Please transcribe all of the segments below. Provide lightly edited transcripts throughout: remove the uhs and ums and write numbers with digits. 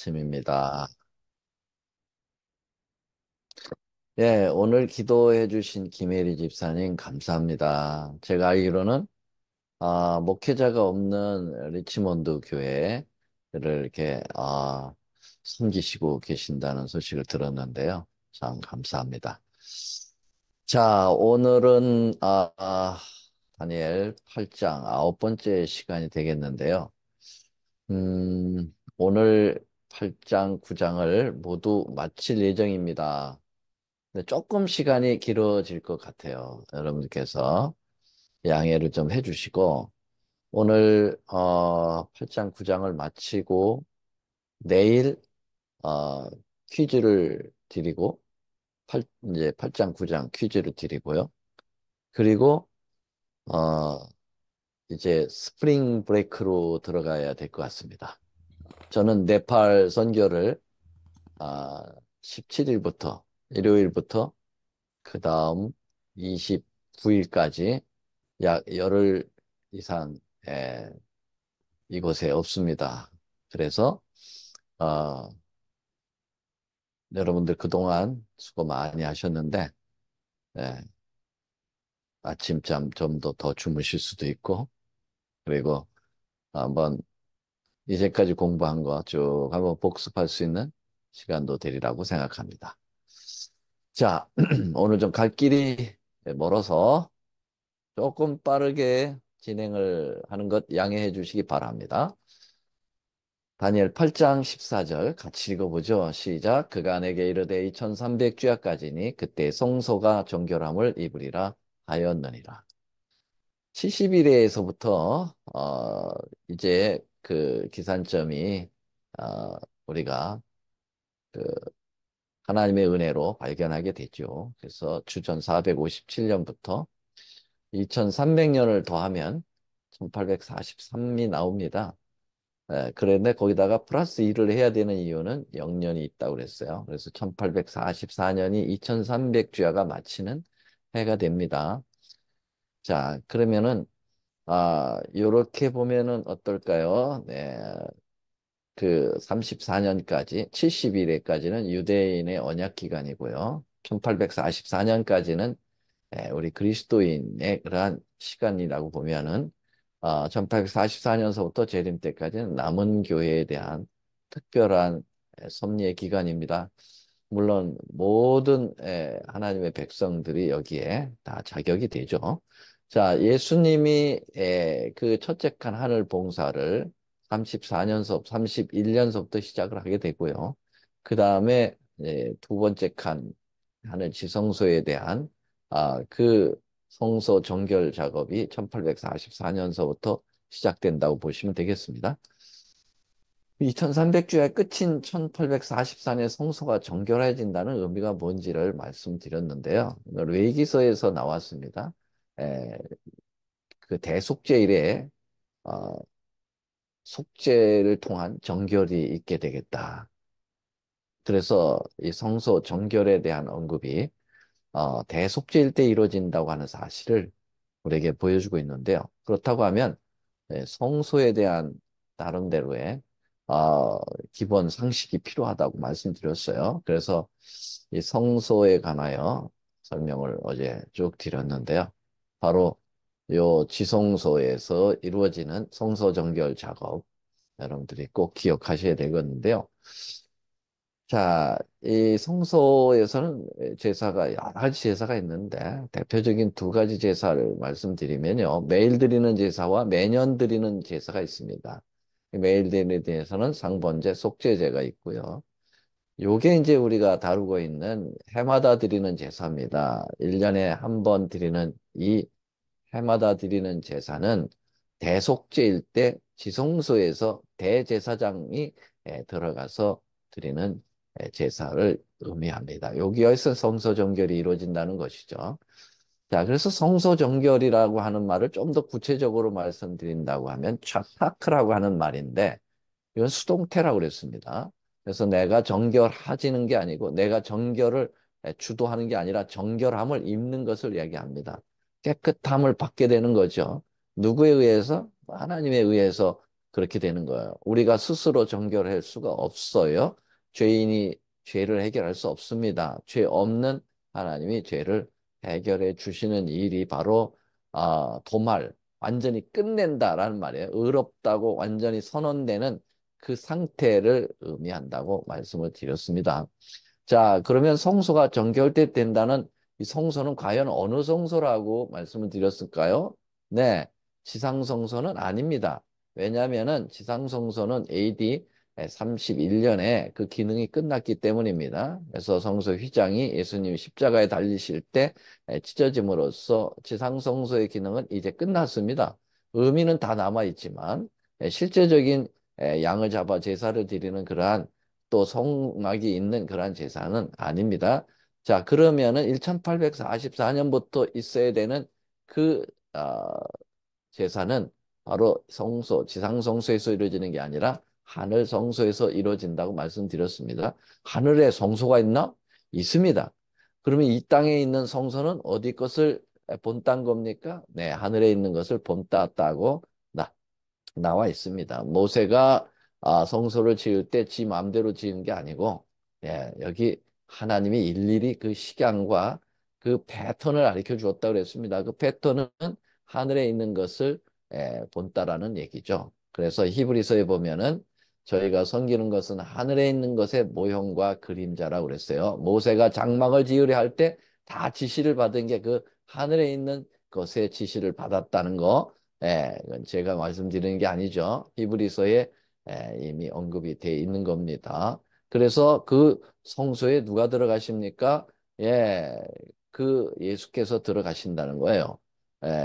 아침입니다. 예, 오늘 기도해 주신 김혜리 집사님 감사합니다. 제가 알기로는 목회자가 없는 리치몬드 교회를 이렇게 섬기시고 계신다는 소식을 들었는데요. 참 감사합니다. 자, 오늘은 다니엘 8장 아홉 번째 시간이 되겠는데요. 오늘 8장, 9장을 모두 마칠 예정입니다. 근데 조금 시간이 길어질 것 같아요. 여러분께서 양해를 좀 해주시고, 오늘 8장, 9장을 마치고, 내일 어, 퀴즈를 드리고, 이제 8장, 9장 퀴즈를 드리고요. 그리고 어, 이제 스프링 브레이크로 들어가야 될 것 같습니다. 저는 네팔 선교를 아, 17일부터, 일요일부터 그 다음 29일까지 약 열흘 이상 이곳에 없습니다. 그래서 어, 여러분들 그동안 수고 많이 하셨는데 예, 아침잠 좀 더 주무실 수도 있고 그리고 한번 이제까지 공부한 거 쭉 한번 복습할 수 있는 시간도 되리라고 생각합니다. 자, 오늘 좀 갈 길이 멀어서 조금 빠르게 진행을 하는 것 양해해 주시기 바랍니다. 다니엘 8장 14절 같이 읽어보죠. 시작. 그가 내게 이르되 2300주야까지니 그때 성소가 정결함을 입으리라 하였느니라. 70일에서부터 이제 그 기산점이 우리가 그 하나님의 은혜로 발견하게 되죠. 그래서 주전 457년부터 2300년을 더하면 1843이 나옵니다. 그런데 거기다가 플러스 1을 해야 되는 이유는 영년이 있다고 그랬어요. 그래서 1844년이 2300주야가 마치는 해가 됩니다. 자, 그러면은 요렇게 보면은 어떨까요? 네. 그 34년까지 70일에까지는 유대인의 언약 기간이고요. 1844년까지는 우리 그리스도인의 그러한 시간이라고 보면은 1844년서부터 재림 때까지는 남은 교회에 대한 특별한 섭리의 기간입니다. 물론 모든 하나님의 백성들이 여기에 다 자격이 되죠. 자, 예수님이 그 첫째 칸 하늘 봉사를 31년서부터 시작을 하게 되고요. 그 다음에 두 번째 칸 하늘 지성소에 대한 그 성소 정결 작업이 1844년서부터 시작된다고 보시면 되겠습니다. 2300주의 끝인 1844년에 성소가 정결해진다는 의미가 뭔지를 말씀드렸는데요. 레위기서에서 나왔습니다. 에, 그 대속죄 이래 어, 속죄를 통한 정결이 있게 되겠다. 그래서 이 성소 정결에 대한 언급이 대속죄일 때 이루어진다고 하는 사실을 우리에게 보여주고 있는데요. 그렇다고 하면 성소에 대한 나름대로의 기본 상식이 필요하다고 말씀드렸어요. 그래서 이 성소에 관하여 설명을 어제 쭉 드렸는데요. 바로 요 지성소에서 이루어지는 성소 정결 작업 여러분들이 꼭 기억하셔야 되겠는데요. 자, 이 성소에서는 제사가 여러 가지 제사가 있는데 대표적인 두 가지 제사를 말씀드리면요. 매일 드리는 제사와 매년 드리는 제사가 있습니다. 매일 드리는 제사는 상번제, 속죄제가 있고요. 요게 이제 우리가 다루고 있는 해마다 드리는 제사입니다. 1년에 한 번 드리는 이 해마다 드리는 제사는 대속죄일 때 지성소에서 대제사장이 들어가서 드리는 제사를 의미합니다. 여기에서 성소 정결이 이루어진다는 것이죠. 자, 그래서 성소 정결이라고 하는 말을 좀 더 구체적으로 말씀드린다고 하면 차타크라고 하는 말인데 이건 수동태라고 그랬습니다. 그래서 내가 정결해지는 게 아니고 내가 정결을 주도하는 게 아니라 정결함을 입는 것을 이야기합니다. 깨끗함을 받게 되는 거죠. 누구에 의해서? 하나님에 의해서 그렇게 되는 거예요. 우리가 스스로 정결할 수가 없어요. 죄인이 죄를 해결할 수 없습니다. 죄 없는 하나님이 죄를 해결해 주시는 일이 바로 도말, 완전히 끝낸다라는 말이에요. 의롭다고 완전히 선언되는 그 상태를 의미한다고 말씀을 드렸습니다. 자, 그러면 성소가 정결될 된다는 이 성소는 과연 어느 성소라고 말씀을 드렸을까요? 네, 지상 성소는 아닙니다. 왜냐하면은 지상 성소는 AD 31년에 그 기능이 끝났기 때문입니다. 그래서 성소 휘장이 예수님 십자가에 달리실 때 찢어짐으로써 지상 성소의 기능은 이제 끝났습니다. 의미는 다 남아 있지만 실제적인 양을 잡아 제사를 드리는 그러한 또 성막이 있는 그러한 제사는 아닙니다. 자, 그러면은 1844년부터 있어야 되는 그 어, 제사는 바로 성소, 지상 성소에서 이루어지는 게 아니라 하늘 성소에서 이루어진다고 말씀드렸습니다. 하늘에 성소가 있나? 있습니다. 그러면 이 땅에 있는 성소는 어디 것을 본딴 겁니까? 네, 하늘에 있는 것을 본따다고 나와 있습니다. 모세가 성소를 지을 때 지 마음대로 지은 게 아니고, 예, 여기 하나님이 일일이 그 식양과 그 패턴을 가르쳐 주었다고 그랬습니다. 그 패턴은 하늘에 있는 것을 본다라는 얘기죠. 그래서 히브리서에 보면은 저희가 섬기는 것은 하늘에 있는 것의 모형과 그림자라고 그랬어요. 모세가 장막을 지으려 할 때 다 지시를 받은 게 그 하늘에 있는 것의 지시를 받았다는 거. 이건 제가 말씀드리는 게 아니죠. 히브리서에 이미 언급이 되어 있는 겁니다. 그래서 그 성소에 누가 들어가십니까? 예, 그 예수께서 들어가신다는 거예요.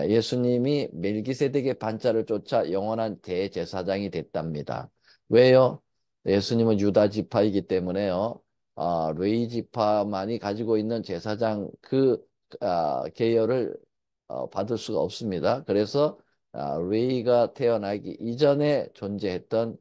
예수님이 멜기세덱의 반차를 쫓아 영원한 대제사장이 됐답니다. 왜요? 예수님은 유다 지파이기 때문에요. 레위 지파만이 가지고 있는 제사장 그 계열을 받을 수가 없습니다. 그래서 레이가 태어나기 이전에 존재했던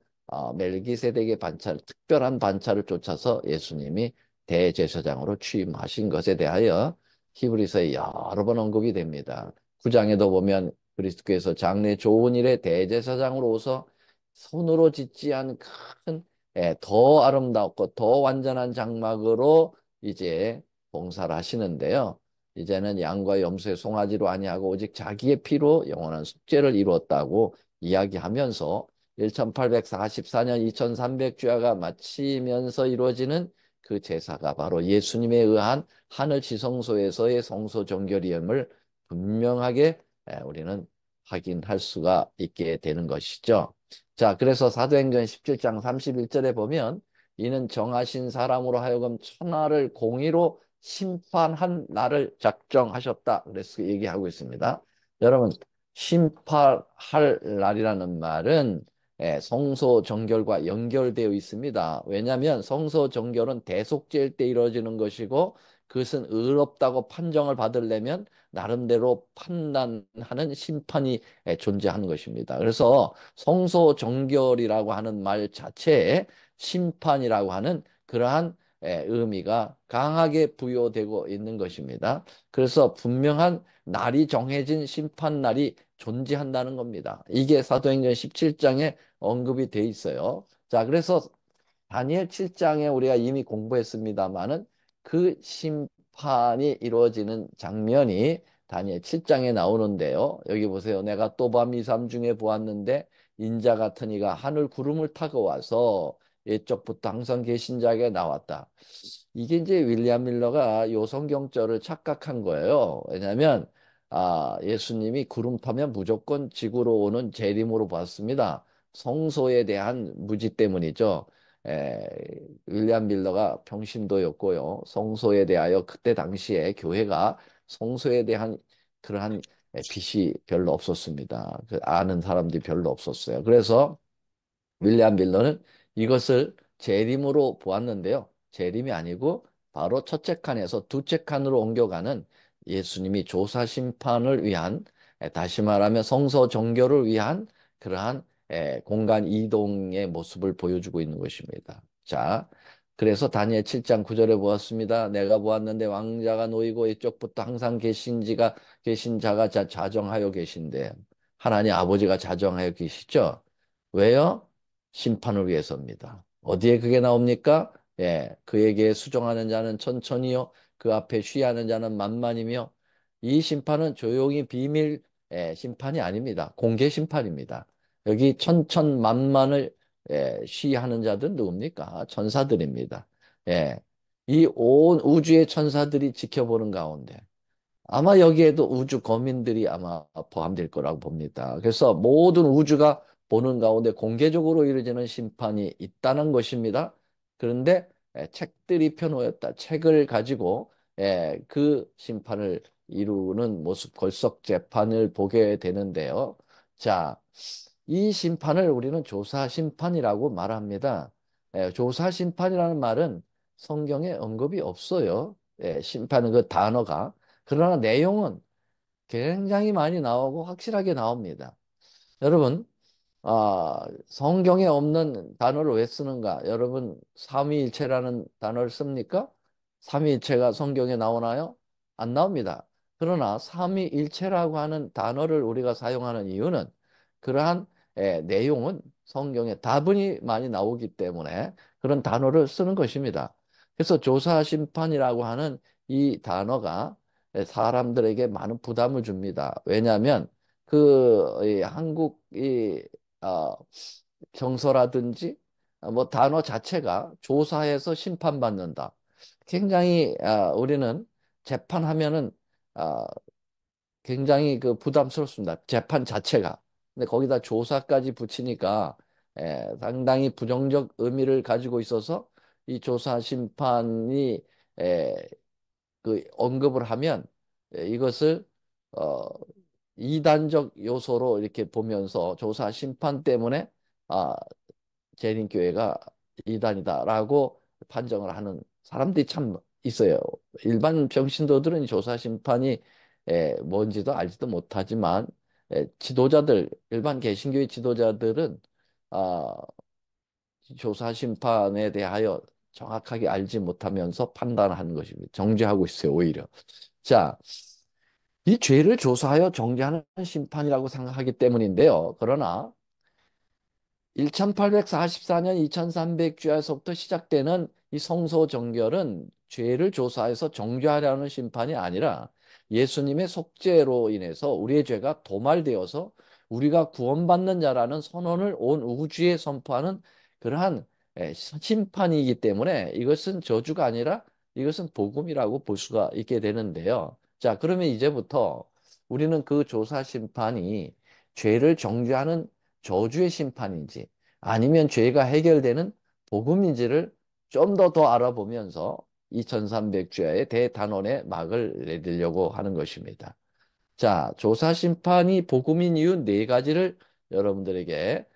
멜기세덱의 반차를 특별한 반차를 쫓아서 예수님이 대제사장으로 취임하신 것에 대하여 히브리서에 여러 번 언급이 됩니다. 9장에도 보면 그리스도께서 장래 좋은 일에 대제사장으로서 손으로 짓지 않은 큰 더 아름답고 더 완전한 장막으로 이제 봉사를 하시는데요. 이제는 양과 염소의 송아지로 아니하고 오직 자기의 피로 영원한 속죄를 이루었다고 이야기하면서 1844년 2300주야가 마치면서 이루어지는 그 제사가 바로 예수님에 의한 하늘 지성소에서의 성소 정결이임을 분명하게 우리는 확인할 수가 있게 되는 것이죠. 자, 그래서 사도행전 17장 31절에 보면 이는 정하신 사람으로 하여금 천하를 공의로 심판한 날을 작정하셨다. 그래서 얘기하고 있습니다. 여러분, 심판할 날이라는 말은 성소 정결과 연결되어 있습니다. 왜냐하면 성소 정결은 대속죄일 때 이루어지는 것이고 그것은 의롭다고 판정을 받으려면 나름대로 판단하는 심판이 존재하는 것입니다. 그래서 성소 정결이라고 하는 말 자체에 심판이라고 하는 그러한 의미가 강하게 부여되고 있는 것입니다. 그래서 분명한 날이 정해진 심판 날이 존재한다는 겁니다. 이게 사도행전 17장에 언급이 돼 있어요. 자, 그래서 다니엘 7장에 우리가 이미 공부했습니다마는 그 심판이 이루어지는 장면이 다니엘 7장에 나오는데요. 여기 보세요. 내가 또밤 이삼 중에 보았는데 인자 같은 이가 하늘 구름을 타고 와서 옛적부터 항상 계신 자에게 나왔다. 이게 이제 윌리엄 밀러가 요 성경절을 착각한 거예요. 왜냐하면 예수님이 구름 타면 무조건 지구로 오는 재림으로 봤습니다. 성소에 대한 무지 때문이죠. 에, 윌리엄 밀러가 평신도였고요. 성소에 대하여 그때 당시에 교회가 성소에 대한 그러한 빛이 별로 없었습니다. 아는 사람들이 별로 없었어요. 그래서 윌리엄 밀러는 이것을 재림으로 보았는데요. 재림이 아니고 바로 첫째 칸에서 두째 칸으로 옮겨가는 예수님이 조사 심판을 위한 다시 말하면 성서 정결을 위한 그러한 공간 이동의 모습을 보여주고 있는 것입니다. 자, 그래서 다니엘 7장 9절에 보았습니다. 내가 보았는데 왕자가 놓이고 이쪽부터 항상 계신 자가 자정하여 계신데 하나님 아버지가 자정하여 계시죠. 왜요? 심판을 위해서입니다. 어디에 그게 나옵니까? 예, 그에게 수종하는 자는 천천히요. 그 앞에 쉬하는 자는 만만이며 이 심판은 조용히 비밀 심판이 아닙니다. 공개 심판입니다. 여기 천천만만을 쉬하는 자들은 누굽니까? 천사들입니다. 예, 이 온 우주의 천사들이 지켜보는 가운데 아마 여기에도 우주 거민들이 아마 포함될 거라고 봅니다. 그래서 모든 우주가 보는 가운데 공개적으로 이루어지는 심판이 있다는 것입니다. 그런데 책들이 펴놓였다. 책을 가지고 그 심판을 이루는 모습, 골석 재판을 보게 되는데요. 자, 이 심판을 우리는 조사 심판이라고 말합니다. 조사 심판이라는 말은 성경에 언급이 없어요. 심판은 그 단어가. 그러나 내용은 굉장히 많이 나오고 확실하게 나옵니다. 여러분, 성경에 없는 단어를 왜 쓰는가? 여러분, 삼위일체라는 단어를 씁니까? 삼위일체가 성경에 나오나요? 안 나옵니다. 그러나 삼위일체라고 하는 단어를 우리가 사용하는 이유는 그러한 내용은 성경에 다분히 많이 나오기 때문에 그런 단어를 쓰는 것입니다. 그래서 조사 심판이라고 하는 이 단어가 사람들에게 많은 부담을 줍니다. 왜냐하면 이 한국 어, 정서라든지 뭐 단어 자체가 조사해서 심판받는다. 굉장히 우리는 재판하면은 아, 굉장히 그 부담스럽습니다. 재판 자체가. 근데 거기다 조사까지 붙이니까 상당히 부정적 의미를 가지고 있어서 이 조사 심판이 에, 그 언급을 하면 이것을 어, 이단적 요소로 이렇게 보면서 조사 심판 때문에 아, 재림교회가 이단이다라고 판정을 하는 사람들이 참 있어요. 일반 평신도들은 이 조사 심판이 뭔지도 알지도 못하지만 지도자들, 일반 개신교의 지도자들은 아, 조사 심판에 대하여 정확하게 알지 못하면서 판단하는 것입니다. 정죄하고 있어요, 오히려. 자, 이 죄를 조사하여 정죄하는 심판이라고 생각하기 때문인데요. 그러나 1844년 2300주야에서부터 시작되는 이 성소 정결은 죄를 조사해서 정죄하려는 심판이 아니라 예수님의 속죄로 인해서 우리의 죄가 도말되어서 우리가 구원받는 자라는 선언을 온 우주에 선포하는 그러한 심판이기 때문에 이것은 저주가 아니라 이것은 복음이라고 볼 수가 있게 되는데요. 자, 그러면 이제부터 우리는 그 조사 심판이 죄를 정죄하는 저주의 심판인지 아니면 죄가 해결되는 복음인지를 좀 더 알아보면서 2300주야의 대단원의 막을 내리려고 하는 것입니다. 자, 조사 심판이 복음인 이유 네 가지를 여러분들에게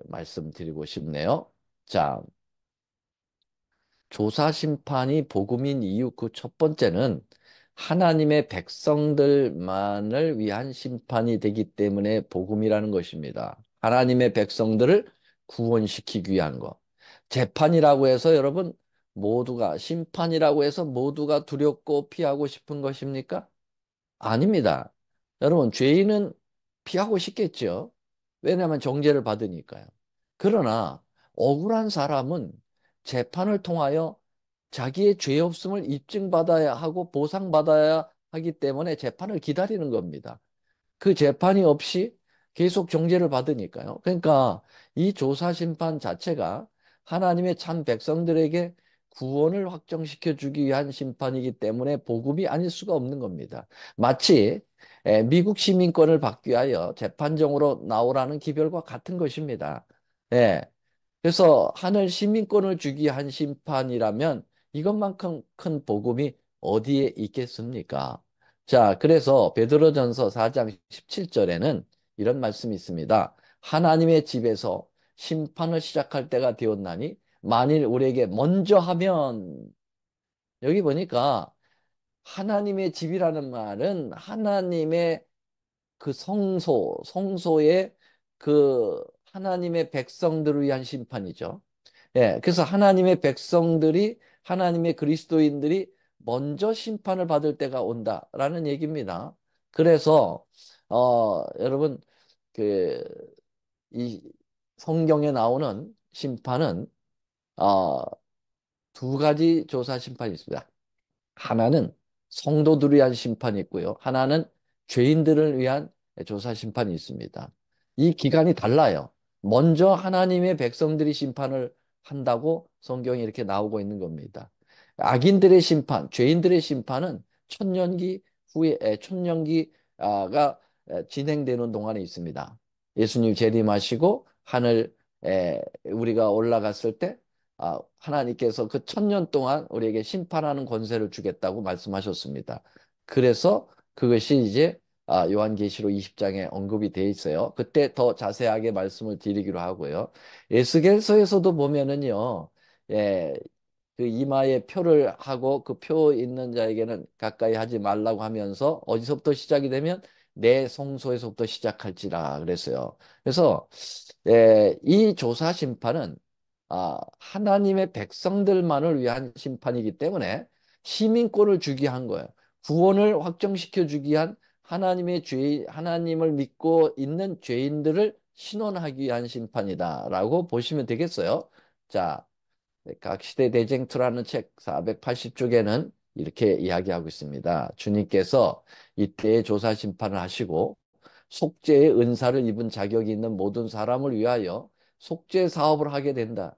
말씀드리고 싶네요. 자, 조사 심판이 복음인 이유 그 첫 번째는 하나님의 백성들만을 위한 심판이 되기 때문에 복음이라는 것입니다. 하나님의 백성들을 구원시키기 위한 것. 재판이라고 해서 여러분 모두가 심판이라고 해서 모두가 두렵고 피하고 싶은 것입니까? 아닙니다. 여러분, 죄인은 피하고 싶겠죠. 왜냐하면 정죄를 받으니까요. 그러나 억울한 사람은 재판을 통하여 자기의 죄 없음을 입증받아야 하고 보상받아야 하기 때문에 재판을 기다리는 겁니다. 그 재판이 없이 계속 정죄를 받으니까요. 그러니까 이 조사 심판 자체가 하나님의 참 백성들에게 구원을 확정시켜 주기 위한 심판이기 때문에 복음이 아닐 수가 없는 겁니다. 마치 미국 시민권을 받기 위하여 재판정으로 나오라는 기별과 같은 것입니다. 예. 그래서 하늘 시민권을 주기 위한 심판이라면 이것만큼 큰 복음이 어디에 있겠습니까? 자, 그래서 베드로전서 4장 17절에는 이런 말씀이 있습니다. 하나님의 집에서 심판을 시작할 때가 되었나니 만일 우리에게 먼저 하면 여기 보니까 하나님의 집이라는 말은 하나님의 그 성소의 그 하나님의 백성들을 위한 심판이죠. 예, 그래서 하나님의 백성들이 하나님의 그리스도인들이 먼저 심판을 받을 때가 온다라는 얘기입니다. 그래서 여러분 그 성경에 나오는 심판은 어, 두 가지 조사 심판이 있습니다. 하나는 성도들을 위한 심판이 있고요. 하나는 죄인들을 위한 조사 심판이 있습니다. 이 기간이 달라요. 먼저 하나님의 백성들이 심판을 한다고 성경이 이렇게 나오고 있는 겁니다. 악인들의 심판, 죄인들의 심판은 천년기 후에 천년기가 진행되는 동안에 있습니다. 예수님 재림하시고 하늘 우리가 올라갔을 때 하나님께서 그 천년 동안 우리에게 심판하는 권세를 주겠다고 말씀하셨습니다. 그래서 그것이 이제 요한계시록 20장에 언급이 되어 있어요. 그때 더 자세하게 말씀을 드리기로 하고요. 에스겔서에서도 보면은요, 예, 그 이마에 표를 하고 그 표 있는 자에게는 가까이 하지 말라고 하면서 어디서부터 시작이 되면 내 성소에서부터 시작할지라 그랬어요. 그래서 이 조사 심판은 하나님의 백성들만을 위한 심판이기 때문에 시민권을 주기 위한 거예요. 구원을 확정시켜 주기 위한 하나님을 믿고 있는 죄인들을 신원하기 위한 심판이다라고 보시면 되겠어요. 자, 각 시대 대쟁투라는 책 480쪽에는 이렇게 이야기하고 있습니다. 주님께서 이때의 조사 심판을 하시고 속죄의 은사를 입은 자격이 있는 모든 사람을 위하여 속죄 사업을 하게 된다.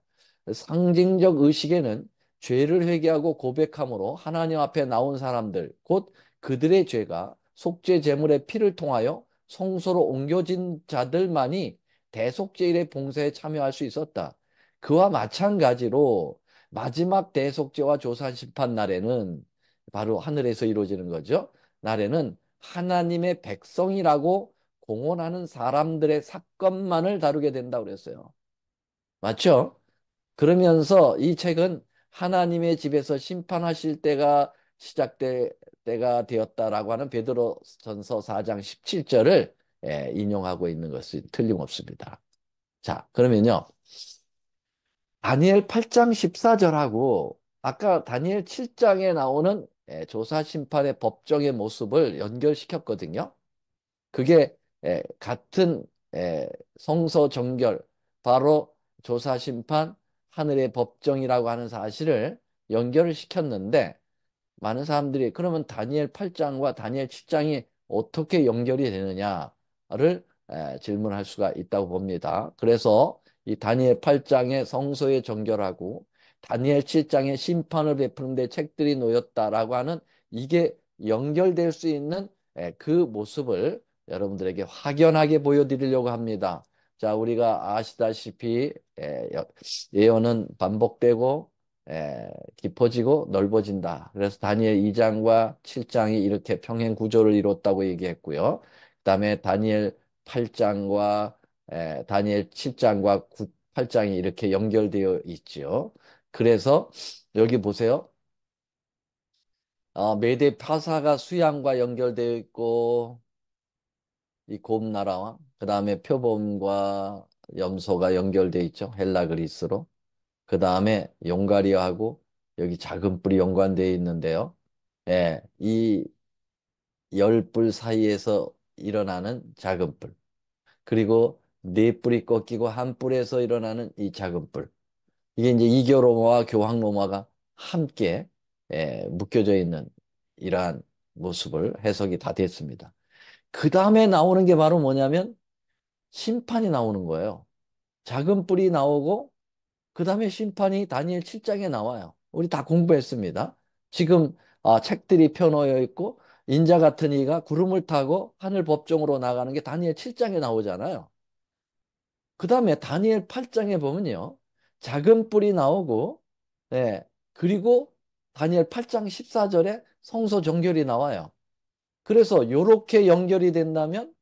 상징적 의식에는 죄를 회개하고 고백함으로 하나님 앞에 나온 사람들, 곧 그들의 죄가 속죄 제물의 피를 통하여 성소로 옮겨진 자들만이 대속죄일의 봉사에 참여할 수 있었다. 그와 마찬가지로 마지막 대속죄와 조산 심판 날에는 바로 하늘에서 이루어지는 거죠. 날에는 하나님의 백성이라고 공언하는 사람들의 사건만을 다루게 된다고 그랬어요. 맞죠? 그러면서 이 책은 하나님의 집에서 심판하실 때가 시작될 때가 되었다라고 하는 베드로전서 4장 17절을 인용하고 있는 것이 틀림없습니다. 자, 그러면요. 다니엘 8장 14절하고 아까 다니엘 7장에 나오는 조사 심판의 법정의 모습을 연결시켰거든요. 그게 같은 성서 정결, 바로 조사 심판, 하늘의 법정이라고 하는 사실을 연결을 시켰는데 많은 사람들이 그러면 다니엘 8장과 다니엘 7장이 어떻게 연결이 되느냐를 질문할 수가 있다고 봅니다. 그래서 이 다니엘 8장의 성소의 정결하고 다니엘 7장의 심판을 베푸는 데 책들이 놓였다라고 하는 이게 연결될 수 있는 그 모습을 여러분들에게 확연하게 보여드리려고 합니다. 자, 우리가 아시다시피 예언은 반복되고 깊어지고 넓어진다. 그래서 다니엘 2장과 7장이 이렇게 평행 구조를 이뤘다고 얘기했고요. 그다음에 다니엘 8장과 다니엘 7장과 8장이 이렇게 연결되어 있죠. 그래서 여기 보세요. 메대 파사가 수양과 연결되어 있고 이 곰나라와 그다음에 표범과 염소가 연결되어 있죠. 헬라 그리스로. 그 다음에 용가리하고 여기 작은 뿔이 연관되어 있는데요. 이 열 뿔 사이에서 일어나는 작은 뿔. 그리고 네 뿔이 꺾이고 한 뿔에서 일어나는 이 작은 뿔. 이게 이제 이교로마와 교황로마가 함께 묶여져 있는 이러한 모습을 해석이 다 됐습니다. 그 다음에 나오는 게 바로 뭐냐면 심판이 나오는 거예요. 작은 뿔이 나오고 그 다음에 심판이 다니엘 7장에 나와요. 우리 다 공부했습니다. 지금 책들이 펴놓여 있고 인자 같은 이가 구름을 타고 하늘 법정으로 나가는 게 다니엘 7장에 나오잖아요. 그 다음에 다니엘 8장에 보면요. 작은 뿔이 나오고 그리고 다니엘 8장 14절에 성소 정결이 나와요. 그래서 요렇게 연결이 된다면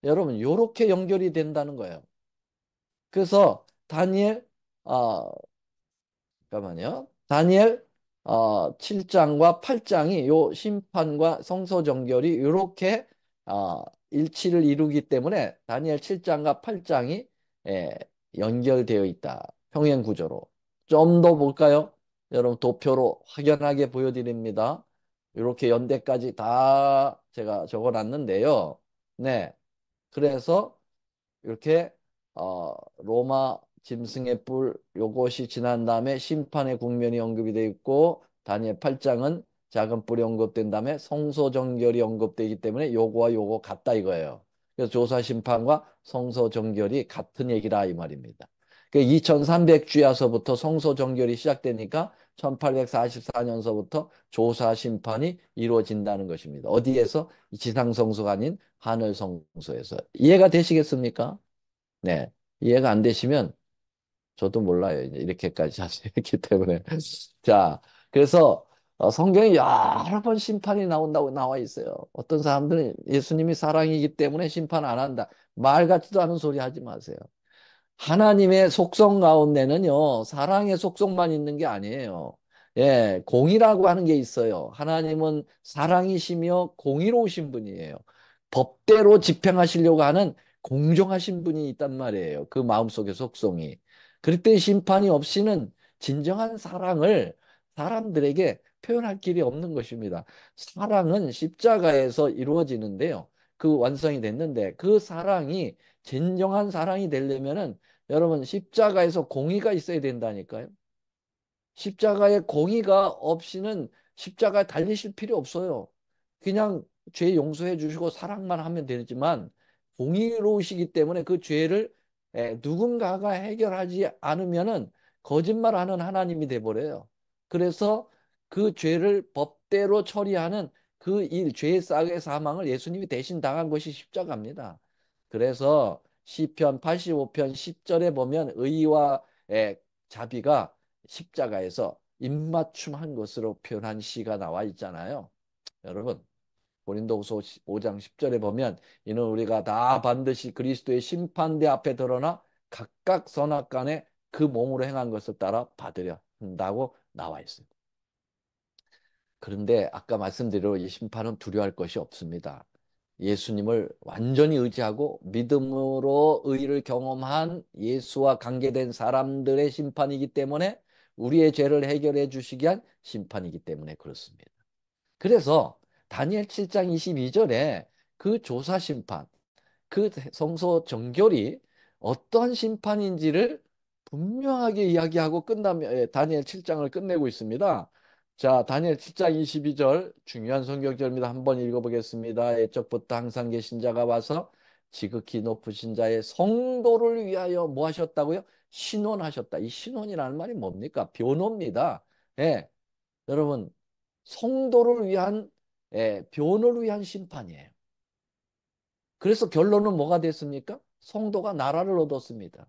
여러분 요렇게 연결이 된다는 거예요. 그래서 다니엘 아, 잠깐만요. 다니엘 7장과 8장이 요 심판과 성소 정결이 이렇게 일치를 이루기 때문에 다니엘 7장과 8장이 연결되어 있다. 평행 구조로. 좀 더 볼까요? 여러분 도표로 확연하게 보여드립니다. 이렇게 연대까지 다 제가 적어놨는데요. 네. 그래서 이렇게 로마 짐승의 뿔 요것이 지난 다음에 심판의 국면이 언급이 되어 있고 다니엘 8장은 작은 뿔이 언급된 다음에 성소정결이 언급되기 때문에 요거와 요거 같다 이거예요. 그래서 조사 심판과 성소정결이 같은 얘기라 이 말입니다. 그 2300주야서부터 성소정결이 시작되니까 1844년서부터 조사 심판이 이루어진다는 것입니다. 어디에서? 지상성소가 아닌 하늘성소에서. 이해가 되시겠습니까? 네. 이해가 안 되시면 저도 몰라요. 이제 이렇게까지 하셨기 때문에. 자, 그래서 성경에 여러 번 심판이 나온다고 나와 있어요. 어떤 사람들은 예수님이 사랑이기 때문에 심판 안 한다. 말 같지도 않은 소리 하지 마세요. 하나님의 속성 가운데는요, 사랑의 속성만 있는 게 아니에요. 예, 공의라고 하는 게 있어요. 하나님은 사랑이시며 공의로우신 분이에요. 법대로 집행하시려고 하는 공정하신 분이 있단 말이에요. 그 마음속의 속성이. 그럴 때 심판이 없이는 진정한 사랑을 사람들에게 표현할 길이 없는 것입니다. 사랑은 십자가에서 이루어지는데요. 그 완성이 됐는데 그 사랑이 진정한 사랑이 되려면은 여러분 십자가에서 공의가 있어야 된다니까요. 십자가에 공의가 없이는 십자가에 달리실 필요 없어요. 그냥 죄 용서해 주시고 사랑만 하면 되지만 공의로우시기 때문에 그 죄를 누군가가 해결하지 않으면은 거짓말하는 하나님이 돼 버려요. 그래서 그 죄를 법대로 처리하는 그 일, 죄의 싹의 사망을 예수님이 대신 당한 것이 십자가입니다. 그래서 시편 85편 10절에 보면 의와 자비가 십자가에서 입맞춤한 것으로 표현한 시가 나와 있잖아요. 여러분, 고린도후서 5장 10절에 보면 이는 우리가 다 반드시 그리스도의 심판대 앞에 드러나 각각 선악간에 그 몸으로 행한 것을 따라 받으려 한다고 나와 있습니다. 그런데 아까 말씀드린 이 심판은 두려워할 것이 없습니다. 예수님을 완전히 의지하고 믿음으로 의를 경험한 예수와 관계된 사람들의 심판이기 때문에 우리의 죄를 해결해 주시기 위한 심판이기 때문에 그렇습니다. 그래서 다니엘 7장 22절에 그 조사 심판, 그 성소 정결이 어떠한 심판인지를 분명하게 이야기하고 끝나면 다니엘 7장을 끝내고 있습니다. 자, 다니엘 7장 22절 중요한 성경절입니다. 한번 읽어보겠습니다. 옛적부터 항상 계신 자가 와서 지극히 높으신 자의 성도를 위하여 뭐 하셨다고요? 신원하셨다. 이 신원이라는 말이 뭡니까? 변호입니다. 예, 여러분 성도를 위한 변호를 위한 심판이에요. 그래서 결론은 뭐가 됐습니까? 성도가 나라를 얻었습니다.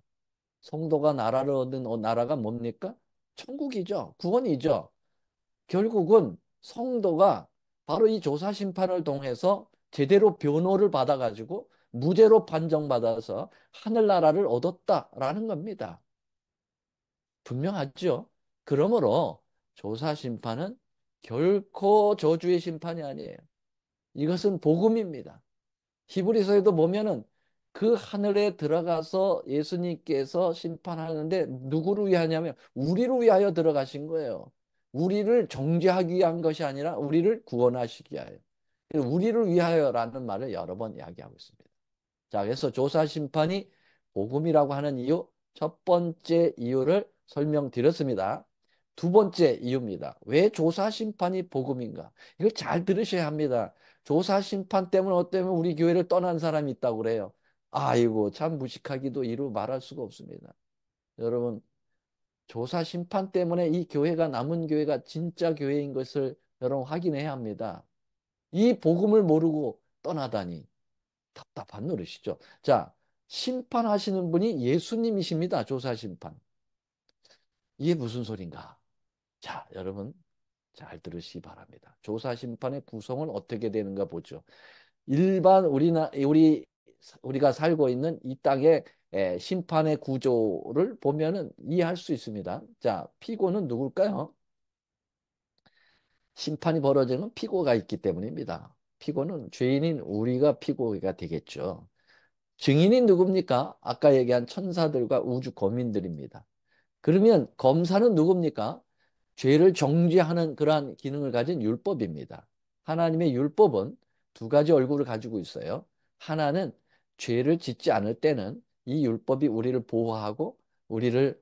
성도가 나라를 얻은 나라가 뭡니까? 천국이죠. 구원이죠. 결국은 성도가 바로 이 조사 심판을 통해서 제대로 변호를 받아가지고 무죄로 판정받아서 하늘나라를 얻었다라는 겁니다. 분명하죠. 그러므로 조사 심판은 결코 저주의 심판이 아니에요. 이것은 복음입니다. 히브리서에도 보면은 그 하늘에 들어가서 예수님께서 심판하는데 누구를 위하냐면 우리를 위하여 들어가신 거예요. 우리를 정죄하기 위한 것이 아니라 우리를 구원하시기 위하여. 우리를 위하여라는 말을 여러 번 이야기하고 있습니다. 자, 그래서 조사 심판이 복음이라고 하는 이유, 첫 번째 이유를 설명드렸습니다. 두 번째 이유입니다. 왜 조사 심판이 복음인가? 이걸 잘 들으셔야 합니다. 조사 심판 때문에 어때면 우리 교회를 떠난 사람이 있다고 그래요. 아이고, 참 무식하기도 이루 말할 수가 없습니다. 여러분, 조사 심판 때문에 이 교회가 남은 교회가 진짜 교회인 것을 여러분 확인해야 합니다. 이 복음을 모르고 떠나다니. 답답한 노릇이죠. 자, 심판하시는 분이 예수님이십니다. 조사 심판. 이게 무슨 소린가? 자, 여러분 잘 들으시기 바랍니다. 조사 심판의 구성은 어떻게 되는가 보죠. 일반 우리가 살고 있는 이 땅의 심판의 구조를 보면은 이해할 수 있습니다. 자, 피고는 누굴까요? 심판이 벌어지는 피고가 있기 때문입니다. 피고는 죄인인 우리가 피고가 되겠죠. 증인이 누굽니까? 아까 얘기한 천사들과 우주 거민들입니다. 그러면 검사는 누굽니까? 죄를 정죄하는 그러한 기능을 가진 율법입니다. 하나님의 율법은 두 가지 얼굴을 가지고 있어요. 하나는 죄를 짓지 않을 때는 이 율법이 우리를 보호하고 우리를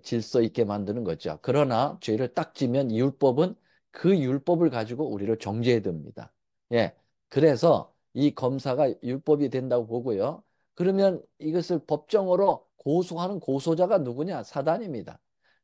질서 있게 만드는 거죠. 그러나 죄를 딱 지면 이 율법은 그 율법을 가지고 우리를 정죄해 듭니다. 예. 그래서 이 검사가 율법이 된다고 보고요. 그러면 이것을 법정으로 고소하는 고소자가 누구냐? 사단입니다.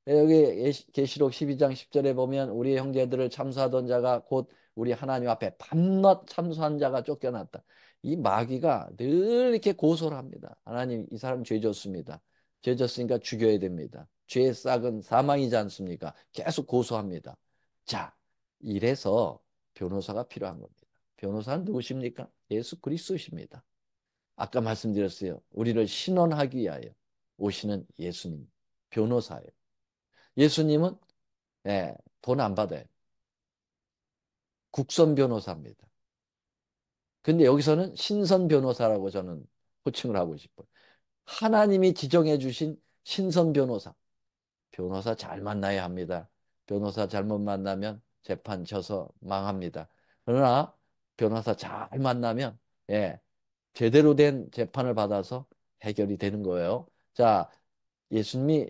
여기 계시록 12장 10절에 보면 우리 형제들을 참수하던 자가 곧 우리 하나님 앞에 밤낮 참수한 자가 쫓겨났다. 이 마귀가 늘 이렇게 고소를 합니다. 하나님, 이 사람 죄 졌습니다. 죄 졌으니까 죽여야 됩니다. 죄의 싹은 사망이지 않습니까? 계속 고소합니다. 자, 이래서 변호사가 필요한 겁니다. 변호사는 누구십니까? 예수 그리스도십니다. 아까 말씀드렸어요. 우리를 신원하기 위하여 오시는 예수님, 변호사예요. 예수님은 돈 안 받아요. 국선 변호사입니다. 근데 여기서는 신선 변호사라고 저는 호칭을 하고 싶어요. 하나님이 지정해 주신 신선 변호사. 변호사 잘 만나야 합니다. 변호사 잘못 만나면 재판 져서 망합니다. 그러나 변호사 잘 만나면 제대로 된 재판을 받아서 해결이 되는 거예요. 자, 예수님이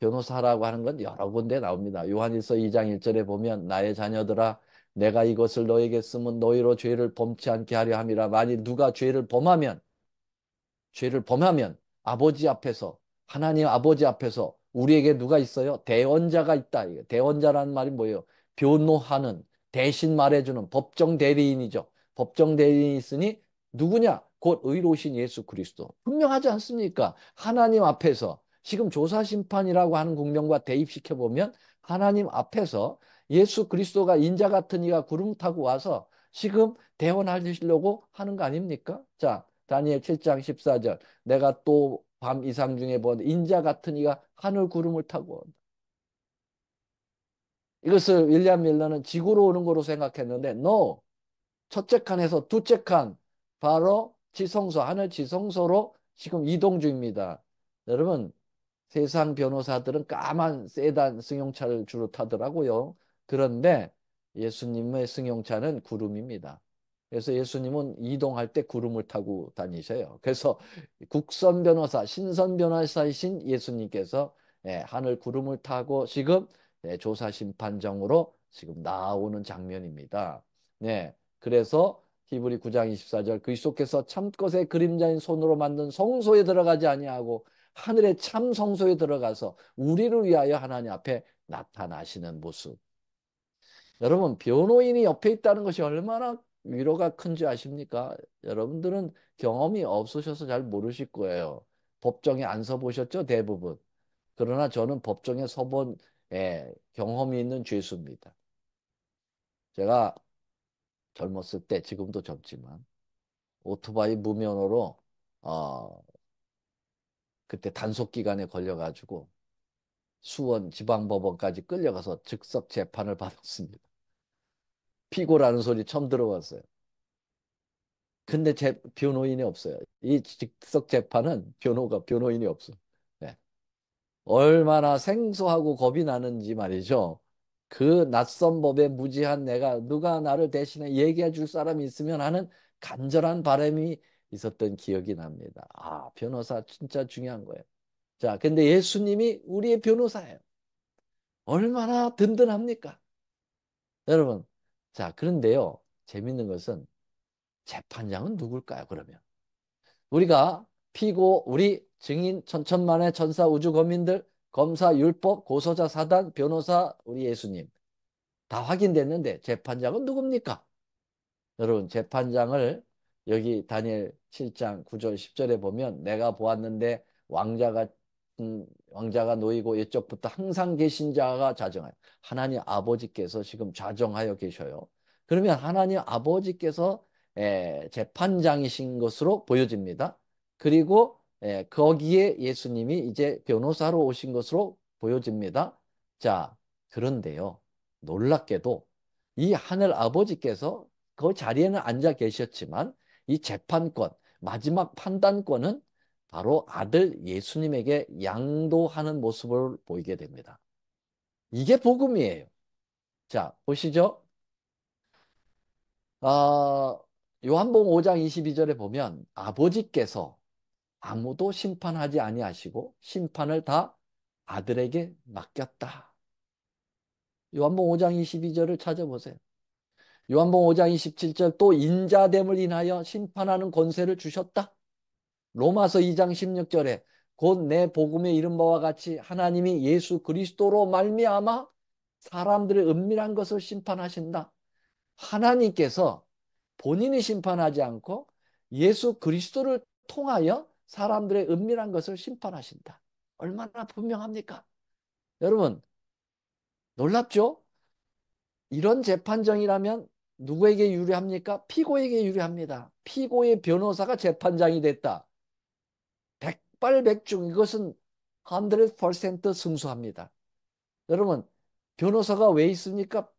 변호사라고 하는 건 여러 군데 나옵니다. 요한일서 2장 1절에 보면 나의 자녀들아 내가 이것을 너에게 쓰면 너희로 죄를 범치 않게 하려 함이라. 만일 누가 죄를 범하면 아버지 앞에서 하나님 아버지 앞에서 우리에게 누가 있어요? 대언자가 있다. 대언자라는 말이 뭐예요? 변호하는 대신 말해주는 법정 대리인이죠. 법정 대리인이 있으니 누구냐? 곧 의로우신 예수 그리스도. 분명하지 않습니까? 하나님 앞에서 지금 조사심판이라고 하는 국면과 대입시켜 보면 하나님 앞에서 예수 그리스도가 인자 같은 이가 구름 타고 와서 지금 대언하시려고 하는 거 아닙니까? 자, 다니엘 7장 14절. 내가 또 밤 이상 중에 본 인자 같은 이가 하늘 구름을 타고 온다. 이것을 윌리엄 밀러는 지구로 오는 거로 생각했는데 no. 첫째 칸에서 둘째 칸 바로 지성소 하늘 지성소로 지금 이동 중입니다. 여러분 세상 변호사들은 까만 세단 승용차를 주로 타더라고요. 그런데 예수님의 승용차는 구름입니다. 그래서 예수님은 이동할 때 구름을 타고 다니셔요. 그래서 국선 변호사, 신선 변호사이신 예수님께서 하늘 구름을 타고 지금 조사 심판정으로 지금 나오는 장면입니다. 네, 그래서 히브리 9장 24절 그리스도께서 참것의 그림자인 손으로 만든 성소에 들어가지 아니하고 하늘의 참 성소에 들어가서 우리를 위하여 하나님 앞에 나타나시는 모습. 여러분, 변호인이 옆에 있다는 것이 얼마나 위로가 큰지 아십니까? 여러분들은 경험이 없으셔서 잘 모르실 거예요. 법정에 안 서보셨죠? 대부분. 그러나 저는 법정에 서본 경험이 있는 죄수입니다. 제가 젊었을 때, 지금도 젊지만, 오토바이 무면허로, 어, 그때 단속 기간에 걸려가지고, 수원 지방법원까지 끌려가서 즉석 재판을 받았습니다. 피고라는 소리 처음 들어봤어요. 근데 변호인이 없어요. 이 즉석 재판은 변호인이 없어. 네. 얼마나 생소하고 겁이 나는지 말이죠. 그 낯선 법에 무지한 내가 누가 나를 대신에 얘기해 줄 사람이 있으면 하는 간절한 바람이 있었던 기억이 납니다. 아, 변호사 진짜 중요한 거예요. 자, 근데 예수님이 우리의 변호사예요. 얼마나 든든합니까? 여러분. 자, 그런데요. 재밌는 것은 재판장은 누굴까요, 그러면? 우리가 피고, 우리 증인, 천천만의 천사, 우주 거민들, 검사, 율법, 고소자, 사단, 변호사, 우리 예수님. 다 확인됐는데 재판장은 누굽니까? 여러분, 재판장을 여기 다니엘 7장 9절 10절에 보면 내가 보았는데 왕자가 놓이고 이쪽부터 항상 계신 자가 좌정하여 하나님 아버지께서 지금 좌정하여 계셔요. 그러면 하나님 아버지께서 재판장이신 것으로 보여집니다. 그리고 거기에 예수님이 이제 변호사로 오신 것으로 보여집니다. 자, 그런데요. 놀랍게도 이 하늘 아버지께서 그 자리에는 앉아 계셨지만 이 재판권, 마지막 판단권은 바로 아들 예수님에게 양도하는 모습을 보이게 됩니다. 이게 복음이에요. 자, 보시죠. 요한복음 5장 22절에 보면 아버지께서 아무도 심판하지 아니하시고 심판을 다 아들에게 맡겼다. 요한복음 5장 22절을 찾아보세요. 요한복음 5장 27절 또 인자됨을 인하여 심판하는 권세를 주셨다. 로마서 2장 16절에 곧 내 복음에 이른 바와 같이 하나님이 예수 그리스도로 말미암아 사람들의 은밀한 것을 심판하신다. 하나님께서 본인이 심판하지 않고 예수 그리스도를 통하여 사람들의 은밀한 것을 심판하신다. 얼마나 분명합니까? 여러분, 놀랍죠? 이런 재판정이라면 누구에게 유리합니까? 피고에게 유리합니다. 피고의 변호사가 재판장이 됐다. 백발백중 이것은 100% 승소합니다. 여러분, 변호사가 왜 있습니까?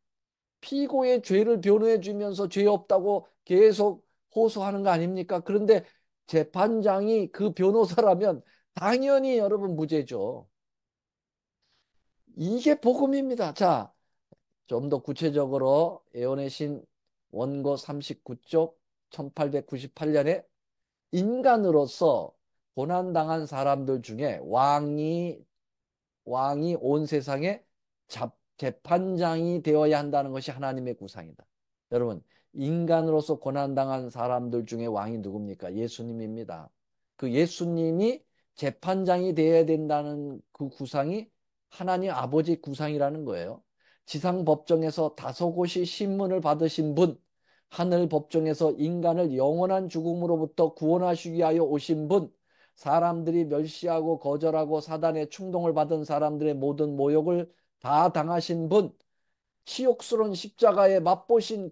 피고의 죄를 변호해 주면서 죄 없다고 계속 호소하는 거 아닙니까? 그런데 재판장이 그 변호사라면 당연히 여러분 무죄죠. 이게 복음입니다. 자, 좀 더 구체적으로 예언의 신 원고 39쪽 1898년에 인간으로서 고난당한 사람들 중에 왕이 온 세상에 재판장이 되어야 한다는 것이 하나님의 구상이다. 여러분, 인간으로서 고난당한 사람들 중에 왕이 누굽니까? 예수님입니다. 그 예수님이 재판장이 되어야 된다는 그 구상이 하나님 아버지 구상이라는 거예요. 지상 법정에서 다소곳이 신문을 받으신 분, 하늘 법정에서 인간을 영원한 죽음으로부터 구원하시기 위하여 오신 분, 사람들이 멸시하고 거절하고 사단의 충동을 받은 사람들의 모든 모욕을 다 당하신 분, 치욕스러운 십자가에 맛보신